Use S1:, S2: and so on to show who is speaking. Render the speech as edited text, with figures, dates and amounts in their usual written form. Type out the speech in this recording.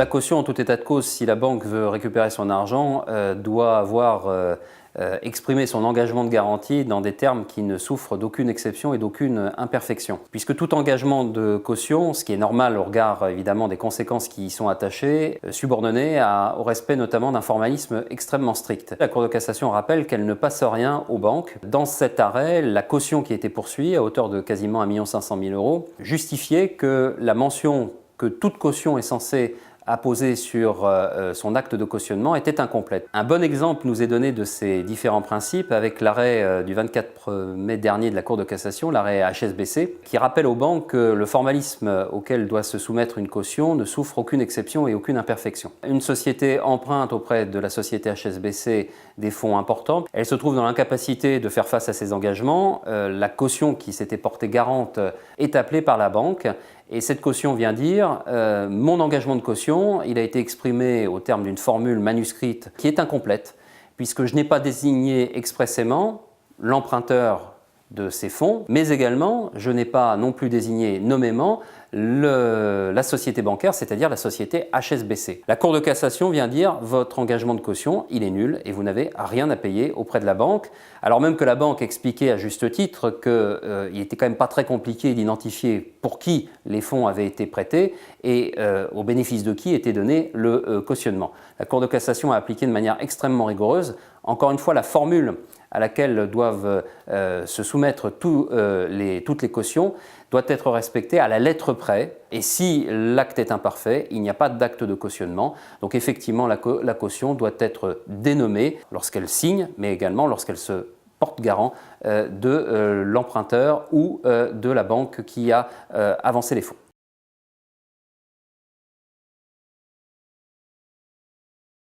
S1: La caution, en tout état de cause, si la banque veut récupérer son argent, doit avoir exprimé son engagement de garantie dans des termes qui ne souffrent d'aucune exception et d'aucune imperfection. Puisque tout engagement de caution, ce qui est normal au regard évidemment des conséquences qui y sont attachées, subordonné au respect notamment d'un formalisme extrêmement strict. La Cour de cassation rappelle qu'elle ne passe rien aux banques. Dans cet arrêt, la caution qui était poursuivie à hauteur de quasiment 1 500 000 € justifiait que la mention que toute caution est censée apposée sur son acte de cautionnement était incomplète. Un bon exemple nous est donné de ces différents principes avec l'arrêt du 24 mai dernier de la Cour de cassation, l'arrêt HSBC, qui rappelle aux banques que le formalisme auquel doit se soumettre une caution ne souffre aucune exception et aucune imperfection. Une société emprunte auprès de la société HSBC des fonds importants. Elle se trouve dans l'incapacité de faire face à ses engagements. La caution qui s'était portée garante est appelée par la banque. Et cette caution vient dire mon engagement de caution, il a été exprimé au terme d'une formule manuscrite qui est incomplète, puisque je n'ai pas désigné expressément l'emprunteur de ces fonds, mais également je n'ai pas non plus désigné nommément la société bancaire, c'est-à-dire la société HSBC. La Cour de cassation vient dire votre engagement de caution, il est nul et vous n'avez rien à payer auprès de la banque, alors même que la banque expliquait à juste titre qu'il n'était quand même pas très compliqué d'identifier pour qui les fonds avaient été prêtés et au bénéfice de qui était donné le cautionnement. La Cour de cassation a appliqué de manière extrêmement rigoureuse. Encore une fois, la formule à laquelle doivent se soumettre toutes les cautions doit être respectée à la lettre près. Et si l'acte est imparfait, il n'y a pas d'acte de cautionnement. Donc effectivement, la caution doit être dénommée lorsqu'elle signe, mais également lorsqu'elle se porte garant de l'emprunteur ou de la banque qui a avancé les fonds.